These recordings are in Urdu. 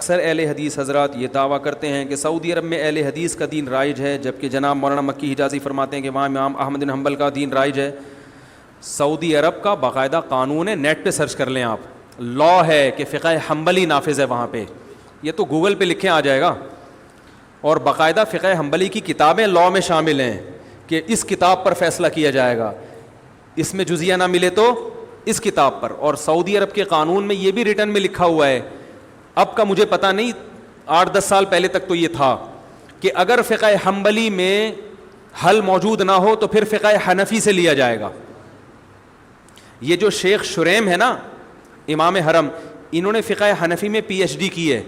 اکثر اہل حدیث حضرات یہ دعویٰ کرتے ہیں کہ سعودی عرب میں اہل حدیث کا دین رائج ہے، جبکہ جناب مولانا مکی حجازی فرماتے ہیں کہ وہاں امام احمد بن حنبل کا دین رائج ہے۔ سعودی عرب کا باقاعدہ قانون ہے، نیٹ پہ سرچ کر لیں آپ، لا ہے کہ فقہ حنبلی نافذ ہے وہاں پہ، یہ تو گوگل پہ لکھیں آ جائے گا، اور باقاعدہ فقہ حنبلی کی کتابیں لا میں شامل ہیں کہ اس کتاب پر فیصلہ کیا جائے گا، اس میں جزیہ نہ ملے تو اس کتاب پر۔ اور سعودی عرب کے قانون میں یہ بھی ریٹن میں لکھا ہوا ہے، اب کا مجھے پتہ نہیں، 8-10 سال پہلے تک تو یہ تھا کہ اگر فقہ حنبلی میں حل موجود نہ ہو تو پھر فقہ حنفی سے لیا جائے گا۔ یہ جو شیخ شریم ہے نا امام حرم، انہوں نے فقہ حنفی میں پی ایچ ڈی کی ہے،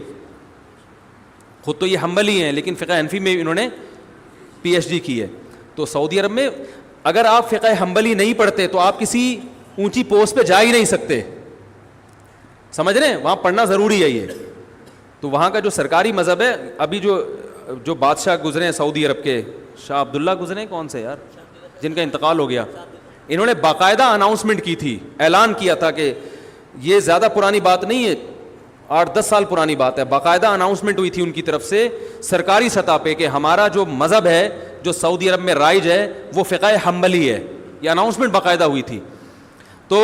خود تو یہ حنبلی ہیں لیکن فقہ حنفی میں انہوں نے پی ایچ ڈی کی ہے۔ تو سعودی عرب میں اگر آپ فقہ حنبلی نہیں پڑھتے تو آپ کسی اونچی پوسٹ پہ جا ہی نہیں سکتے، سمجھ رہے ہیں، وہاں پڑھنا ضروری ہے یہ۔ تو وہاں کا جو سرکاری مذہب ہے، ابھی جو بادشاہ گزرے ہیں سعودی عرب کے، شاہ عبداللہ گزرے ہیں، کون سے یار جن کا انتقال ہو گیا، انہوں نے باقاعدہ اناؤنسمنٹ کی تھی، اعلان کیا تھا کہ یہ زیادہ پرانی بات نہیں ہے، 8-10 سال پرانی بات ہے، باقاعدہ اناؤنسمنٹ ہوئی تھی ان کی طرف سے سرکاری سطح پہ کہ ہمارا جو مذہب ہے جو سعودی عرب میں رائج ہے وہ فقہ حنبلی ہے، یہ اناؤنسمنٹ باقاعدہ ہوئی تھی۔ تو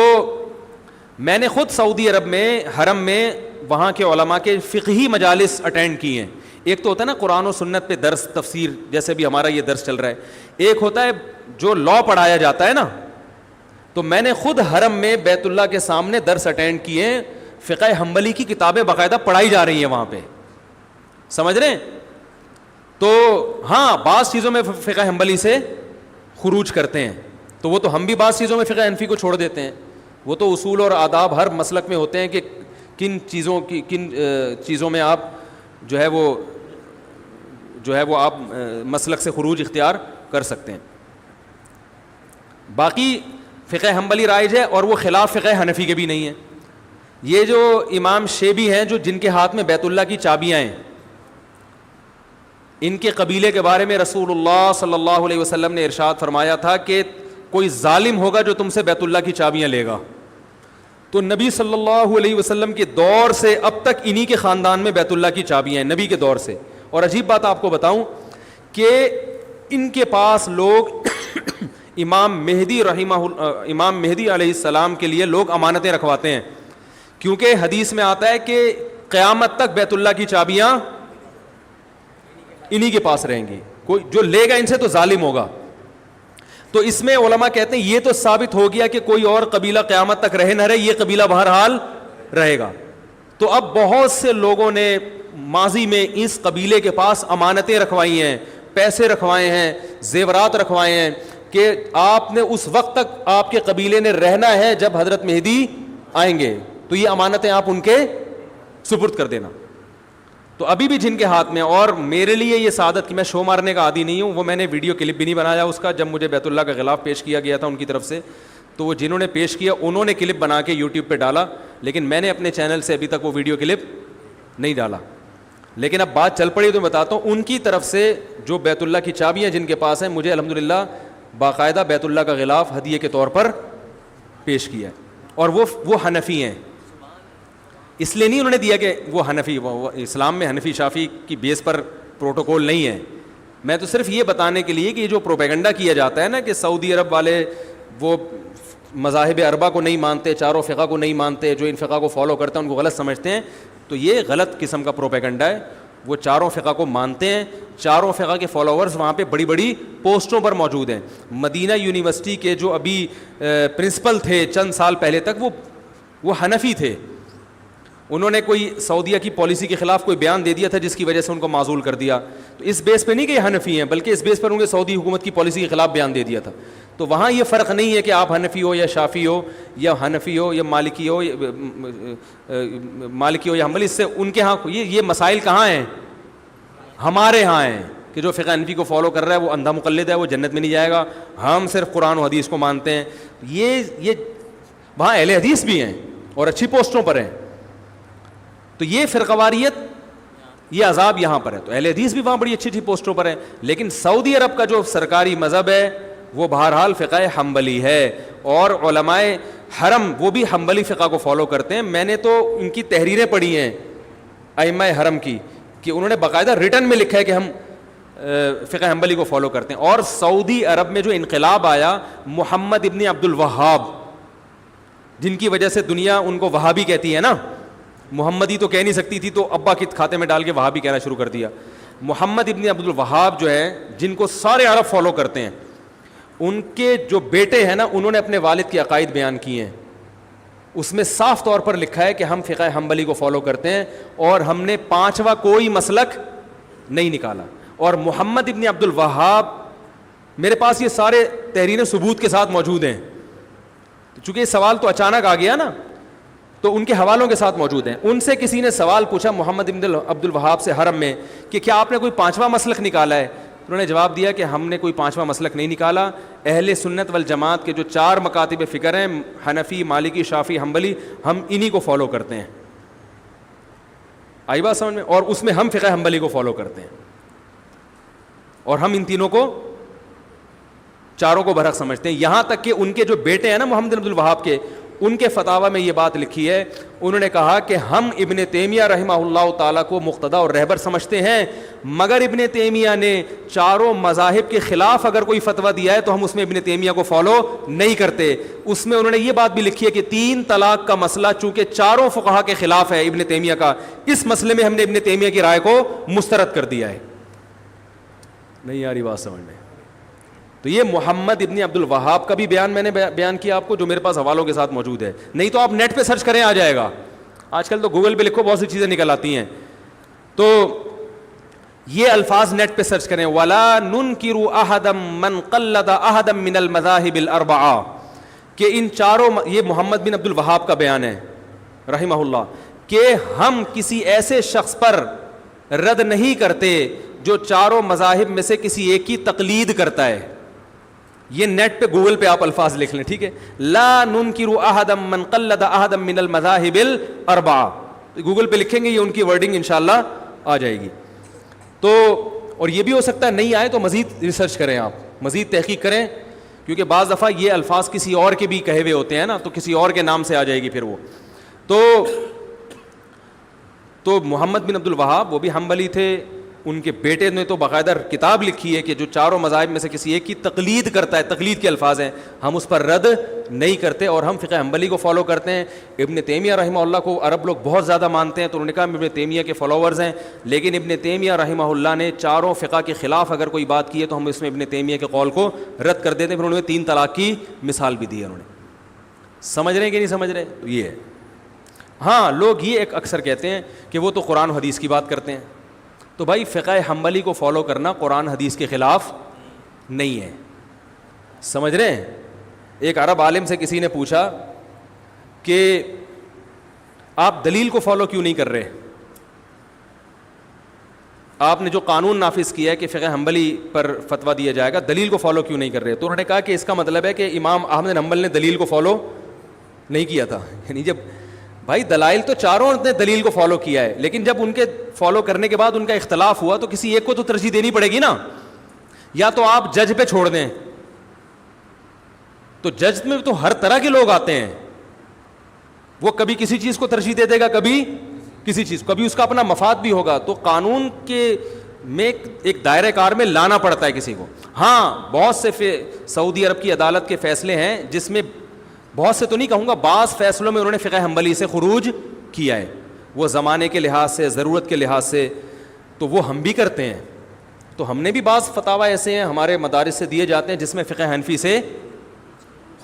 میں نے خود سعودی عرب میں حرم میں وہاں کے علماء کے فقہی مجالس اٹینڈ کی ہیں۔ ایک تو ہوتا ہے نا قرآن و سنت پہ درس تفسیر، جیسے بھی ہمارا یہ درس چل رہا ہے، ایک ہوتا ہے جو لا پڑھایا جاتا ہے نا، تو میں نے خود حرم میں بیت اللہ کے سامنے درس اٹینڈ کیے ہیں، فقہ حنبلی کی کتابیں باقاعدہ پڑھائی جا رہی ہیں وہاں پہ، سمجھ رہے ہیں۔ تو ہاں بعض چیزوں میں فقہ حنبلی سے خروج کرتے ہیں، تو وہ تو ہم بھی بعض چیزوں میں فقہ حنفی کو چھوڑ دیتے ہیں، وہ تو اصول اور آداب ہر مسلک میں ہوتے ہیں کہ کن چیزوں میں آپ جو ہے وہ آپ مسلک سے خروج اختیار کر سکتے ہیں۔ باقی فقہ حنبلی رائج ہے اور وہ خلاف فقہ حنفی کے بھی نہیں ہے۔ یہ جو امام شیبی ہیں جو جن کے ہاتھ میں بیت اللہ کی چابیاں ہیں، ان کے قبیلے کے بارے میں رسول اللہ صلی اللہ علیہ وسلم نے ارشاد فرمایا تھا کہ کوئی ظالم ہوگا جو تم سے بیت اللہ کی چابیاں لے گا، تو نبی صلی اللہ علیہ وسلم کے دور سے اب تک انہی کے خاندان میں بیت اللہ کی چابیاں ہیں، نبی کے دور سے۔ اور عجیب بات آپ کو بتاؤں کہ ان کے پاس لوگ امام مہدی علیہ السلام کے لیے لوگ امانتیں رکھواتے ہیں، کیونکہ حدیث میں آتا ہے کہ قیامت تک بیت اللہ کی چابیاں انہی کے پاس رہیں گی، کوئی جو لے گا ان سے تو ظالم ہوگا۔ تو اس میں علماء کہتے ہیں یہ تو ثابت ہو گیا کہ کوئی اور قبیلہ قیامت تک رہے نہ رہے، یہ قبیلہ بہرحال رہے گا۔ تو اب بہت سے لوگوں نے ماضی میں اس قبیلے کے پاس امانتیں رکھوائی ہیں، پیسے رکھوائے ہیں، زیورات رکھوائے ہیں کہ آپ نے اس وقت تک آپ کے قبیلے نے رہنا ہے جب حضرت مہدی آئیں گے، تو یہ امانتیں آپ ان کے سپرد کر دینا۔ تو ابھی بھی جن کے ہاتھ میں، اور میرے لیے یہ سعادت کہ میں شو مارنے کا عادی نہیں ہوں، وہ میں نے ویڈیو کلپ بھی نہیں بنایا اس کا، جب مجھے بیت اللہ کا غلاف پیش کیا گیا تھا ان کی طرف سے، تو وہ جنہوں نے پیش کیا انہوں نے کلپ بنا کے یوٹیوب پہ ڈالا، لیکن میں نے اپنے چینل سے ابھی تک وہ ویڈیو کلپ نہیں ڈالا۔ لیکن اب بات چل پڑی تو میں بتاتا ہوں، ان کی طرف سے جو بیت اللہ کی چابیاں جن کے پاس ہیں، مجھے الحمدللہ باقاعدہ بیت اللہ کا غلاف ہدیے کے طور پر پیش کیا ہے، اور وہ حنفی ہیں۔ اس لیے نہیں انہوں نے دیا کہ وہ حنفی، وہ اسلام میں حنفی شافی کی بیس پر پروٹوکول نہیں ہے، میں تو صرف یہ بتانے کے لیے کہ یہ جو پروپیگنڈا کیا جاتا ہے نا کہ سعودی عرب والے وہ مذاہب اربعہ کو نہیں مانتے، چاروں فقہ کو نہیں مانتے، جو ان فقہ کو فالو کرتے ہیں ان کو غلط سمجھتے ہیں، تو یہ غلط قسم کا پروپیگنڈا ہے۔ وہ چاروں فقہ کو مانتے ہیں، چاروں فقہ کے فالوورز وہاں پہ بڑی بڑی پوسٹوں پر موجود ہیں۔ مدینہ یونیورسٹی کے جو ابھی پرنسپل تھے چند سال پہلے تک وہ حنفی تھے، انہوں نے کوئی سعودیہ کی پالیسی کے خلاف کوئی بیان دے دیا تھا جس کی وجہ سے ان کو معزول کر دیا، تو اس بیس پہ نہیں کہ یہ حنفی ہیں، بلکہ اس بیس پر انہوں نے سعودی حکومت کی پالیسی کے خلاف بیان دے دیا تھا۔ تو وہاں یہ فرق نہیں ہے کہ آپ حنفی ہو یا شافی ہو یا حنفی ہو یا مالکی ہو یا حنبلی، اس سے ان کے ہاں یہ مسائل کہاں ہیں؟ ہمارے ہاں ہیں کہ جو فقہ حنفی کو فالو کر رہا ہے وہ اندھا مقلد ہے، وہ جنت میں نہیں جائے گا، ہم صرف قرآن و حدیث کو مانتے ہیں۔ یہ وہاں اہل حدیث بھی ہیں اور اچھی پوسٹوں پر ہیں، تو یہ فرقواریت، یہ عذاب یہاں پر ہے۔ تو اہل حدیث بھی وہاں بڑی اچھی اچھی پوسٹوں پر ہیں، لیکن سعودی عرب کا جو سرکاری مذہب ہے وہ بہرحال فقہ حنبلی ہے، اور علماء حرم وہ بھی حنبلی فقہ کو فالو کرتے ہیں۔ میں نے تو ان کی تحریریں پڑھی ہیں ائمہ حرم کی کہ انہوں نے باقاعدہ ریٹن میں لکھا ہے کہ ہم فقہ حنبلی کو فالو کرتے ہیں. اور سعودی عرب میں جو انقلاب آیا محمد ابن عبد الوہاب, جن کی وجہ سے دنیا ان کو وہابی کہتی ہے نا, محمدی تو کہہ نہیں سکتی تھی تو ابا کے کھاتے میں ڈال کے وہابی کہنا شروع کر دیا. محمد ابن عبد الوہاب جو ہے, جن کو سارے عرب فالو کرتے ہیں, ان کے جو بیٹے ہیں نا, انہوں نے اپنے والد کے عقائد بیان کیے ہیں. اس میں صاف طور پر لکھا ہے کہ ہم فقہ حنبلی کو فالو کرتے ہیں اور ہم نے پانچواں کوئی مسلک نہیں نکالا. اور محمد ابن عبد الوہاب, میرے پاس یہ سارے تحریر ثبوت کے ساتھ موجود ہیں, چونکہ یہ سوال تو اچانک آ گیا نا, تو ان کے حوالوں کے ساتھ موجود ہیں. ان سے کسی نے سوال پوچھا محمد ابن عبد الوہاب سے حرم میں کہ کیا آپ نے کوئی پانچواں مسلک نکالا ہے؟ انہوں نے جواب دیا کہ ہم نے کوئی پانچواں مسلک نہیں نکالا. اہل سنت والجماعت کے جو 4 مکاتب فکر ہیں, حنفی, مالکی, شافعی, حنبلی, ہم انہی کو فالو کرتے ہیں. آئی بات سمجھ میں؟ اور اس میں ہم فقہ حنبلی کو فالو کرتے ہیں, اور ہم ان تینوں کو, چاروں کو برحق سمجھتے ہیں. یہاں تک کہ ان کے جو بیٹے ہیں نا محمد عبد الوہاب کے, ان کے فتاوی میں یہ بات لکھی ہے, انہوں نے کہا کہ ہم ابن تیمیہ رحمہ اللہ تعالیٰ کو مقتدی اور رہبر سمجھتے ہیں, مگر ابن تیمیہ نے چاروں مذاہب کے خلاف اگر کوئی فتویٰ دیا ہے تو ہم اس میں ابن تیمیہ کو فالو نہیں کرتے. اس میں انہوں نے یہ بات بھی لکھی ہے کہ 3 طلاق کا مسئلہ چونکہ چاروں فقہا کے خلاف ہے ابن تیمیہ کا, اس مسئلے میں ہم نے ابن تیمیہ کی رائے کو مسترد کر دیا ہے. نہیں آ رہی بات سمجھ میں؟ تو یہ محمد ابن عبد الوہاب کا بھی بیان میں نے بیان کیا آپ کو, جو میرے پاس حوالوں کے ساتھ موجود ہے. نہیں تو آپ نیٹ پہ سرچ کریں, آ جائے گا. آج کل تو گوگل پہ لکھو, بہت سی چیزیں نکل آتی ہیں. تو یہ الفاظ نیٹ پہ سرچ کریں, وَلَا نُنْكِرُ أَحَدًا مَنْ قَلَّدَ أَحَدًا مِنَ الْمَذَاهِبِ الْأَرْبَعَةِ, کہ ان چاروں, یہ محمد بن عبد الوہاب کا بیان ہے رحمہ اللہ, کہ ہم کسی ایسے شخص پر رد نہیں کرتے جو چاروں مذاہب میں سے کسی ایک کی تقلید کرتا ہے. یہ نیٹ پہ گوگل پہ آپ الفاظ لکھ لیں, ٹھیک ہے, لا ننکر احدا من قلد احدا من المذاہب الاربعہ, گوگل پہ لکھیں گے, یہ ان کی ورڈنگ انشاءاللہ آ جائے گی. تو اور یہ بھی ہو سکتا ہے نہیں آئے تو مزید ریسرچ کریں, آپ مزید تحقیق کریں, کیونکہ بعض دفعہ یہ الفاظ کسی اور کے بھی کہے ہوئے ہوتے ہیں نا, تو کسی اور کے نام سے آ جائے گی پھر وہ. تو محمد بن عبد الوہاب وہ بھی حنبلی تھے, ان کے بیٹے نے تو باقاعدہ کتاب لکھی ہے کہ جو چاروں مذاہب میں سے کسی ایک کی تقلید کرتا ہے, تقلید کے الفاظ ہیں, ہم اس پر رد نہیں کرتے اور ہم فقہ حنبلی کو فالو کرتے ہیں. ابن تیمیہ رحمہ اللہ کو عرب لوگ بہت زیادہ مانتے ہیں, تو انہوں نے کہا ہم ابن تیمیہ کے فالوورز ہیں, لیکن ابن تیمیہ رحمہ اللہ نے چاروں فقہ کے خلاف اگر کوئی بات کی ہے تو ہم اس میں ابن تیمیہ کے قول کو رد کر دیتے ہیں. پھر انہوں نے 3 طلاق کی مثال بھی دی ہے. انہوں نے, سمجھ رہے ہیں کہ نہیں سمجھ رہے؟ یہ ہے. ہاں, لوگ یہ ایک اکثر کہتے ہیں کہ وہ تو قرآن و حدیث کی بات کرتے ہیں. تو بھائی فقہ حنبلی کو فالو کرنا قرآن حدیث کے خلاف نہیں ہے, سمجھ رہے ہیں؟ ایک عرب عالم سے کسی نے پوچھا کہ آپ دلیل کو فالو کیوں نہیں کر رہے, آپ نے جو قانون نافذ کیا ہے کہ فقہ حنبلی پر فتویٰ دیا جائے گا, دلیل کو فالو کیوں نہیں کر رہے؟ تو انہوں نے کہا کہ اس کا مطلب ہے کہ امام احمد بن حنبل نے دلیل کو فالو نہیں کیا تھا. یعنی جب بھائی دلائل تو چاروں نے دلیل کو فالو کیا ہے, لیکن جب ان کے فالو کرنے کے بعد ان کا اختلاف ہوا تو کسی ایک کو تو ترجیح دینی پڑے گی نا. یا تو آپ جج پہ چھوڑ دیں, تو جج میں تو ہر طرح کے لوگ آتے ہیں, وہ کبھی کسی چیز کو ترجیح دے دے گا, کبھی کسی چیز, کبھی اس کا اپنا مفاد بھی ہوگا. تو قانون کے میں ایک دائرہ کار میں لانا پڑتا ہے کسی کو. ہاں, بہت سے سعودی عرب کی عدالت کے فیصلے ہیں جس میں, بہت سے تو نہیں کہوں گا, بعض فیصلوں میں انہوں نے فقہ حنبلی سے خروج کیا ہے, وہ زمانے کے لحاظ سے, ضرورت کے لحاظ سے, تو وہ ہم بھی کرتے ہیں. تو ہم نے بھی بعض فتاوی ایسے ہیں ہمارے مدارس سے دیے جاتے ہیں جس میں فقہ حنفی سے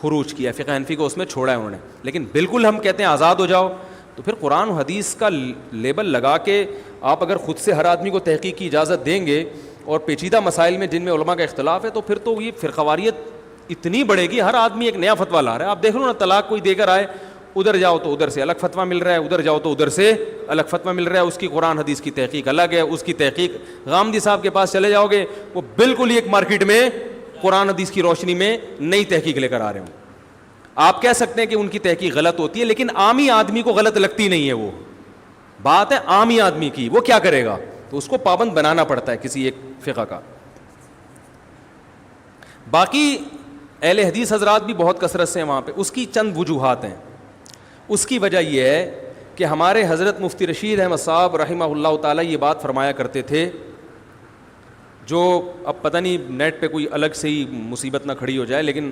خروج کیا, فقہ حنفی کو اس میں چھوڑا ہے انہوں نے. لیکن بالکل ہم کہتے ہیں آزاد ہو جاؤ, تو پھر قرآن و حدیث کا لیبل لگا کے آپ اگر خود سے ہر آدمی کو تحقیق کی اجازت دیں گے, اور پیچیدہ مسائل میں جن میں علماء کا اختلاف ہے, تو پھر تو یہ فرقواریت اتنی بڑھے گی, ہر آدمی ایک نیا فتویٰ لا رہا ہے. آپ دیکھ لو نا, طلاق کوئی دے کر آئے, ادھر جاؤ تو ادھر سے الگ فتویٰ مل رہا ہے, ادھر جاؤ تو ادھر سے الگ فتویٰ مل رہا ہے, اس کی قرآن حدیث کی تحقیق الگ ہے, اس کی تحقیق غامدی صاحب کے پاس چلے جاؤ گے, وہ بالکل ہی ایک مارکیٹ میں قرآن حدیث کی روشنی میں نئی تحقیق لے کر آ رہے ہوں. آپ کہہ سکتے ہیں کہ ان کی تحقیق غلط ہوتی ہے, لیکن عامی آدمی کو غلط لگتی نہیں ہے. وہ بات ہے عامی آدمی کی, وہ کیا کرے گا, تو اس کو پابند بنانا پڑتا ہے کسی ایک فقہ کا. باقی اہل حدیث حضرات بھی بہت کثرت سے ہیں وہاں پہ, اس کی چند وجوہات ہیں. اس کی وجہ یہ ہے کہ ہمارے حضرت مفتی رشید احمد صاحب رحمہ اللہ تعالیٰ یہ بات فرمایا کرتے تھے, جو اب پتہ نہیں نیٹ پہ کوئی الگ سے ہی مصیبت نہ کھڑی ہو جائے, لیکن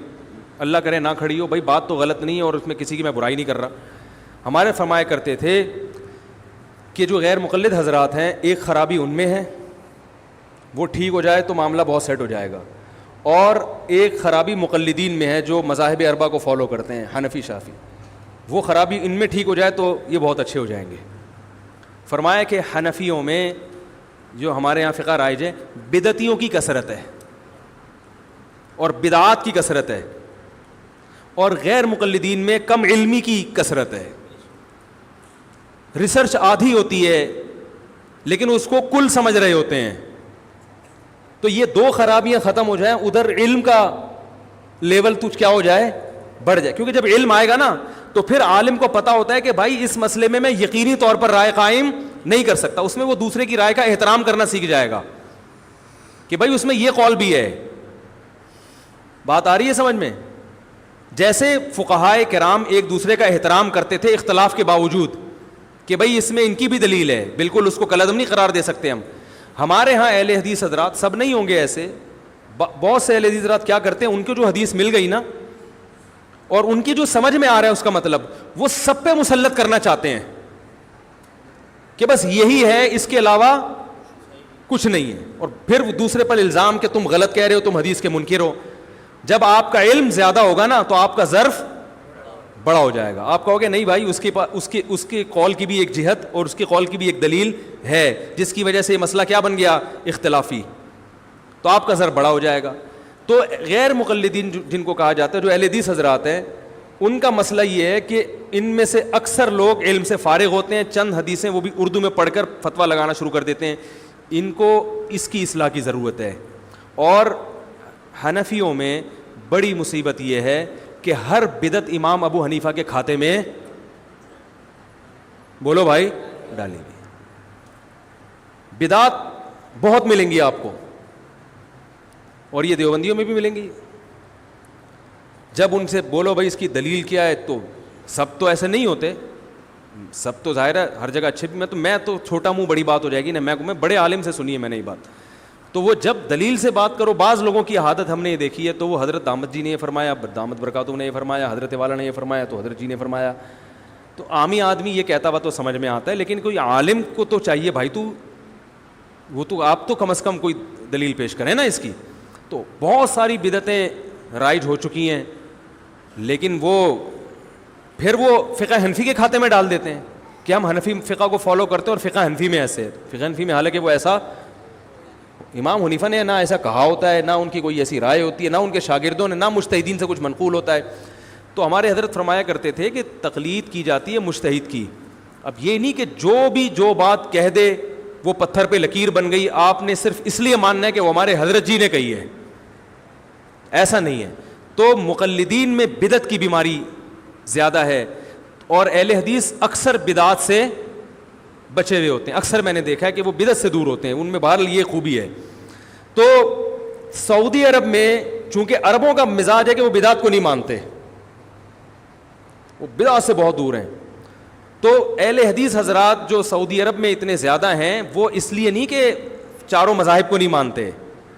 اللہ کرے نہ کھڑی ہو, بھائی بات تو غلط نہیں ہے اور اس میں کسی کی میں برائی نہیں کر رہا. ہمارے فرمایا کرتے تھے کہ جو غیر مقلد حضرات ہیں, ایک خرابی ان میں ہے, وہ ٹھیک ہو جائے تو معاملہ بہت سیٹ ہو جائے گا, اور ایک خرابی مقلدین میں ہے جو مذاہب اربعہ کو فالو کرتے ہیں, حنفی شافعی, وہ خرابی ان میں ٹھیک ہو جائے تو یہ بہت اچھے ہو جائیں گے. فرمایا کہ حنفیوں میں جو ہمارے یہاں فقہ رائج ہے, بدعتیوں کی کثرت ہے اور بدعات کی کثرت ہے, اور غیر مقلدین میں کم علمی کی کثرت ہے. ریسرچ آدھی ہوتی ہے لیکن اس کو کل سمجھ رہے ہوتے ہیں. تو یہ دو خرابیاں ختم ہو جائیں, ادھر علم کا لیول تجھ کیا ہو جائے, بڑھ جائے. کیونکہ جب علم آئے گا نا تو پھر عالم کو پتا ہوتا ہے کہ بھائی اس مسئلے میں یقینی طور پر رائے قائم نہیں کر سکتا, اس میں وہ دوسرے کی رائے کا احترام کرنا سیکھ جائے گا کہ بھائی اس میں یہ قول بھی ہے. بات آ رہی ہے سمجھ میں؟ جیسے فقہائے کرام ایک دوسرے کا احترام کرتے تھے اختلاف کے باوجود کہ بھائی اس میں ان کی بھی دلیل ہے, بالکل اس کو کلعدم نہیں قرار دے سکتے ہم. ہمارے ہاں اہل حدیث حضرات, سب نہیں ہوں گے ایسے, بہت سے اہل حدیث حضرات کیا کرتے ہیں, ان کو جو حدیث مل گئی نا اور ان کی جو سمجھ میں آ رہا ہے اس کا مطلب, وہ سب پہ مسلط کرنا چاہتے ہیں کہ بس یہی ہے, اس کے علاوہ کچھ نہیں ہے, اور پھر دوسرے پر الزام کہ تم غلط کہہ رہے ہو, تم حدیث کے منکر ہو. جب آپ کا علم زیادہ ہوگا نا تو آپ کا ظرف بڑا ہو جائے گا. آپ کہو گے نہیں بھائی اس کے قول کی بھی ایک جہت اور اس کے قول کی بھی ایک دلیل ہے جس کی وجہ سے یہ مسئلہ کیا بن گیا, اختلافی, تو آپ کا ظرف بڑا ہو جائے گا. تو غیر مقلدین جن کو کہا جاتا ہے, جو اہل حدیث حضرات ہیں, ان کا مسئلہ یہ ہے کہ ان میں سے اکثر لوگ علم سے فارغ ہوتے ہیں, چند حدیثیں وہ بھی اردو میں پڑھ کر فتویٰ لگانا شروع کر دیتے ہیں. ان کو اس کی اصلاح کی ضرورت ہے. اور حنفیوں میں بڑی مصیبت یہ ہے کہ ہر بدعت امام ابو حنیفہ کے کھاتے میں, بولو بھائی, ڈالیں گے. بدعات بہت ملیں گی آپ کو, اور یہ دیوبندیوں میں بھی ملیں گی. جب ان سے بولو بھائی اس کی دلیل کیا ہے, تو سب تو ایسے نہیں ہوتے, سب تو ظاہر ہے ہر جگہ اچھے بھی, میں تو چھوٹا منہ بڑی بات ہو جائے گی نا, میں بڑے عالم سے سنی ہے میں نے یہ بات. تو وہ جب دلیل سے بات کرو, بعض لوگوں کی عادت ہم نے یہ دیکھی ہے, تو وہ حضرت دامت جی نے یہ فرمایا, دامت برکاتہ نے یہ فرمایا, حضرت والا نے یہ فرمایا, تو حضرت جی نے فرمایا. تو عامی آدمی یہ کہتا ہوا تو سمجھ میں آتا ہے, لیکن کوئی عالم کو تو چاہیے بھائی, آپ تو کم از کم کوئی دلیل پیش کریں نا اس کی. تو بہت ساری بدعتیں رائج ہو چکی ہیں, لیکن پھر وہ فقہ حنفی کے کھاتے میں ڈال دیتے ہیں کہ ہم حنفی فقہ کو فالو کرتے ہیں, اور فقہ حنفی میں ایسے ہے. فقہ حنفی میں حالانکہ وہ ایسا, امام حنیفہ نے نہ ایسا کہا ہوتا ہے, نہ ان کی کوئی ایسی رائے ہوتی ہے, نہ ان کے شاگردوں نے, نہ مجتہدین سے کچھ منقول ہوتا ہے. تو ہمارے حضرت فرمایا کرتے تھے کہ تقلید کی جاتی ہے مجتہد کی. اب یہ نہیں کہ جو بات کہہ دے وہ پتھر پہ لکیر بن گئی, آپ نے صرف اس لیے ماننا ہے کہ وہ ہمارے حضرت جی نے کہی ہے, ایسا نہیں ہے. تو مقلدین میں بدعت کی بیماری زیادہ ہے, اور اہل حدیث اکثر بدعات سے بچے ہوئے ہوتے ہیں. اکثر میں نے دیکھا ہے کہ وہ بدعت سے دور ہوتے ہیں, ان میں بہرحال یہ خوبی ہے. تو سعودی عرب میں چونکہ عربوں کا مزاج ہے کہ وہ بدعت کو نہیں مانتے, وہ بدعت سے بہت دور ہیں. تو اہل حدیث حضرات جو سعودی عرب میں اتنے زیادہ ہیں, وہ اس لیے نہیں کہ چاروں مذاہب کو نہیں مانتے,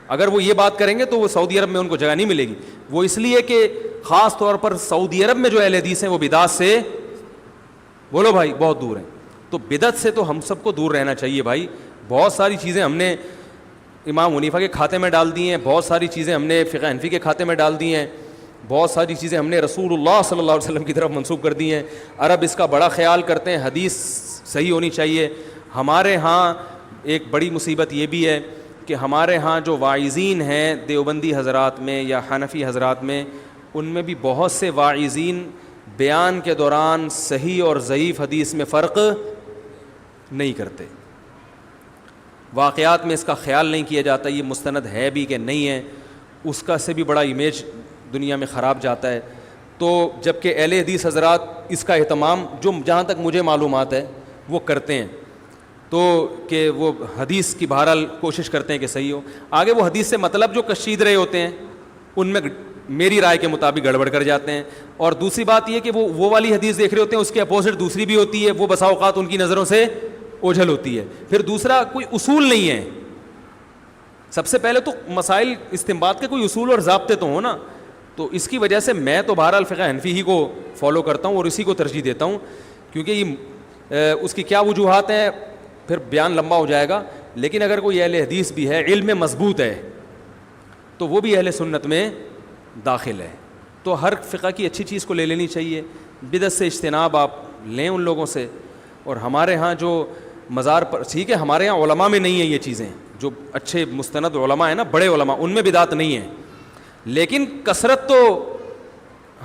اگر وہ یہ بات کریں گے تو وہ سعودی عرب میں ان کو جگہ نہیں ملے گی. وہ اس لیے کہ خاص طور پر سعودی عرب میں جو اہل حدیث ہیں وہ بدعت سے, بولو بھائی, بہت دور ہیں. تو بدعت سے تو ہم سب کو دور رہنا چاہیے بھائی. بہت ساری چیزیں ہم نے امام حنیفہ کے کھاتے میں ڈال دی ہیں, بہت ساری چیزیں ہم نے فقہ حنفی کے کھاتے میں ڈال دی ہیں, بہت ساری چیزیں ہم نے رسول اللہ صلی اللہ علیہ وسلم کی طرف منسوب کر دی ہیں. عرب اس کا بڑا خیال کرتے ہیں, حدیث صحیح ہونی چاہیے. ہمارے ہاں ایک بڑی مصیبت یہ بھی ہے کہ ہمارے ہاں جو واعظین ہیں دیوبندی حضرات میں یا حنفی حضرات میں, ان میں بھی بہت سے واعظین بیان کے دوران صحیح اور ضعیف حدیث میں فرق نہیں کرتے. واقعات میں اس کا خیال نہیں کیا جاتا یہ مستند ہے بھی کہ نہیں ہے, اس کا سے بھی بڑا امیج دنیا میں خراب جاتا ہے. تو جب کہ اہل حدیث حضرات اس کا اہتمام, جو جہاں تک مجھے معلومات ہے, وہ کرتے ہیں. تو کہ وہ حدیث کی بہرحال کوشش کرتے ہیں کہ صحیح ہو. آگے وہ حدیث سے مطلب جو کشید رہے ہوتے ہیں ان میں میری رائے کے مطابق گڑبڑ کر جاتے ہیں. اور دوسری بات یہ کہ وہ والی حدیث دیکھ رہے ہوتے ہیں, اس کے اپوزٹ دوسری بھی ہوتی ہے, وہ بسا اوقات ان کی نظروں سے اوجھل ہوتی ہے. پھر دوسرا, کوئی اصول نہیں ہے. سب سے پہلے تو مسائل استنباط کے کوئی اصول اور ضابطے تو ہوں نا. تو اس کی وجہ سے میں تو بہرحال فقہ حنفی ہی کو فالو کرتا ہوں اور اسی کو ترجیح دیتا ہوں, کیونکہ یہ اس کی کیا وجوہات ہیں پھر بیان لمبا ہو جائے گا. لیکن اگر کوئی اہل حدیث بھی ہے, علم میں مضبوط ہے, تو وہ بھی اہل سنت میں داخل ہے. تو ہر فقہ کی اچھی چیز کو لے لینی چاہیے. بدعت سے اجتناب آپ لیں ان لوگوں سے. اور ہمارے ہاں جو مزار پر, ٹھیک ہے ہمارے یہاں علماء میں نہیں ہیں یہ چیزیں, جو اچھے مستند علماء ہیں نا, بڑے علماء, ان میں بدعت نہیں ہے. لیکن کثرت تو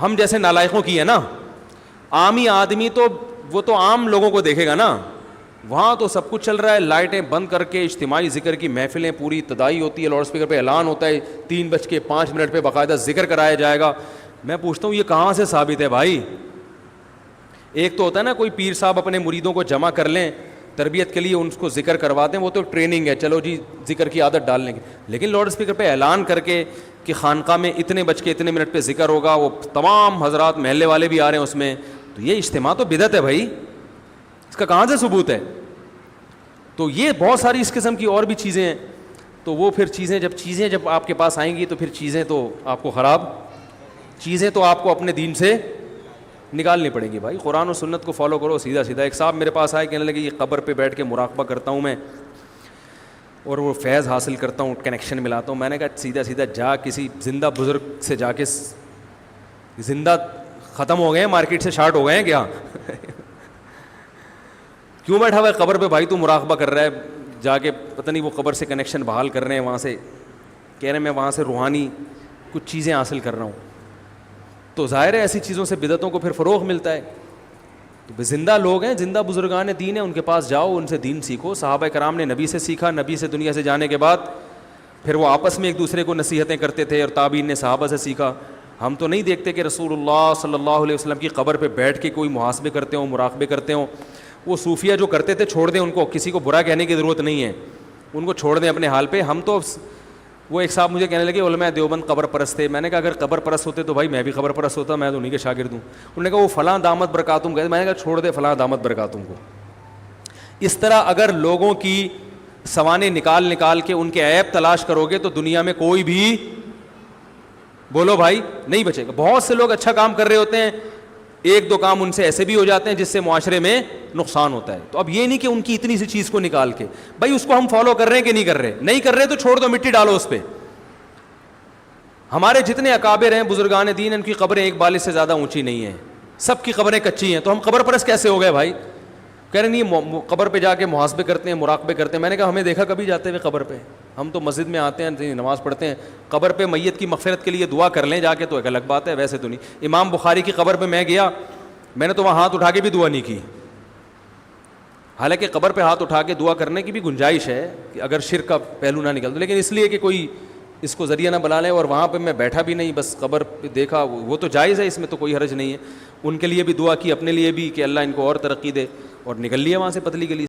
ہم جیسے نالائقوں کی ہے نا. عامی آدمی تو وہ تو عام لوگوں کو دیکھے گا نا, وہاں تو سب کچھ چل رہا ہے, لائٹیں بند کر کے اجتماعی ذکر کی محفلیں پوری ابتدائی ہوتی ہے, لاؤڈ اسپیکر پہ اعلان ہوتا ہے, 3:05 پہ باقاعدہ ذکر کرایا جائے گا. میں پوچھتا ہوں یہ کہاں سے ثابت ہے بھائی؟ ایک تو ہوتا ہے نا کوئی پیر صاحب اپنے مریدوں کو جمع کر لیں تربیت کے لیے, ان کو ذکر کرواتے ہیں, وہ تو ٹریننگ ہے, چلو جی ذکر کی عادت ڈال لیں گے. لیکن لاؤڈ اسپیکر پہ اعلان کر کے کہ خانقاہ میں اتنے منٹ پہ ذکر ہوگا, وہ تمام حضرات محلے والے بھی آ رہے ہیں اس میں, تو یہ اجتماع تو بدعت ہے بھائی, اس کا کہاں سے ثبوت ہے؟ تو یہ بہت ساری اس قسم کی اور بھی چیزیں ہیں. تو وہ پھر چیزیں جب آپ کے پاس آئیں گی تو پھر چیزیں تو آپ کو چیزیں تو آپ کو اپنے دین سے نکالنی پڑیں گی بھائی. قرآن و سنت کو فالو کرو سیدھا سیدھا. ایک صاحب میرے پاس آئے, کہنے لگے یہ قبر پہ بیٹھ کے مراقبہ کرتا ہوں میں اور وہ فیض حاصل کرتا ہوں, کنیکشن ملاتا ہوں. میں نے کہا سیدھا سیدھا جا کسی زندہ بزرگ سے جا کے, زندہ ختم ہو گئے ہیں, مارکیٹ سے شارٹ ہو گئے ہیں کیا؟ کیوں بیٹھا ہوا ہے قبر پہ بھائی, تو مراقبہ کر رہا ہے جا کے, پتہ نہیں وہ قبر سے کنیکشن بحال کر رہے ہیں, وہاں سے کہہ رہے ہیں میں وہاں سے روحانی کچھ چیزیں حاصل کر رہا ہوں. تو ظاہر ہے ایسی چیزوں سے بدعتوں کو پھر فروغ ملتا ہے. تو زندہ لوگ ہیں, زندہ بزرگان دین ہیں, ان کے پاس جاؤ, ان سے دین سیکھو. صحابہ کرام نے نبی سے سیکھا, نبی سے دنیا سے جانے کے بعد پھر وہ آپس میں ایک دوسرے کو نصیحتیں کرتے تھے, اور تابعین نے صحابہ سے سیکھا. ہم تو نہیں دیکھتے کہ رسول اللہ صلی اللہ علیہ وسلم کی قبر پہ بیٹھ کے کوئی محاسبے کرتے ہوں, مراقبے کرتے ہوں. وہ صوفیہ جو کرتے تھے چھوڑ دیں ان کو, کسی کو برا کہنے کی ضرورت نہیں ہے, ان کو چھوڑ دیں اپنے حال پہ. ہم تو, وہ ایک صاحب مجھے کہنے لگے علماء دیوبند قبر پرست تھے. میں نے کہا اگر قبر پرست ہوتے تو بھائی میں بھی قبر پرست ہوتا, میں تو انہیں کے شاگرد ہوں. انہوں نے کہا وہ فلاں دامت برکاتم گئے. میں نے کہا چھوڑ دے فلاں دامت برکاتم کو. اس طرح اگر لوگوں کی سوانے نکال کے ان کے عیب تلاش کرو گے تو دنیا میں کوئی بھی, بولو بھائی, نہیں بچے گا. بہت سے لوگ اچھا کام کر رہے ہوتے ہیں, ایک دو کام ان سے ایسے بھی ہو جاتے ہیں جس سے معاشرے میں نقصان ہوتا ہے. تو اب یہ نہیں کہ ان کی اتنی سی چیز کو نکال کے, بھائی اس کو ہم فالو کر رہے ہیں کہ نہیں کر رہے, نہیں کر رہے تو چھوڑ دو, مٹی ڈالو اس پہ. ہمارے جتنے اکابر ہیں بزرگان دین, ان کی قبریں ایک بالش سے زیادہ اونچی نہیں ہیں, سب کی قبریں کچی ہیں. تو ہم قبر پرست کیسے ہو گئے بھائی؟ کہہ رہے نہیں قبر پہ جا کے محاسبے کرتے ہیں, مراقبے کرتے ہیں. میں نے کہا ہمیں دیکھا کبھی جاتے ہوئے قبر پہ؟ ہم تو مسجد میں آتے ہیں, نماز پڑھتے ہیں. قبر پہ میت کی مغفرت کے لیے دعا کر لیں جا کے تو ایک الگ بات ہے, ویسے تو نہیں. امام بخاری کی قبر پہ میں گیا, میں نے تو وہاں ہاتھ اٹھا کے بھی دعا نہیں کی. حالانکہ قبر پہ ہاتھ اٹھا کے دعا کرنے کی بھی گنجائش ہے کہ اگر شرک کا پہلو نہ نکل دو, لیکن اس لیے کہ کوئی اس کو ذریعہ نہ بنا لیں. اور وہاں پہ میں بیٹھا بھی نہیں, بس قبر پہ دیکھا, وہ تو جائز ہے, اس میں تو کوئی حرج نہیں ہے. ان کے لیے بھی دعا کی, اپنے لیے بھی کہ اللہ ان کو اور ترقی دے, اور نکل لیے وہاں سے پتلی گلی.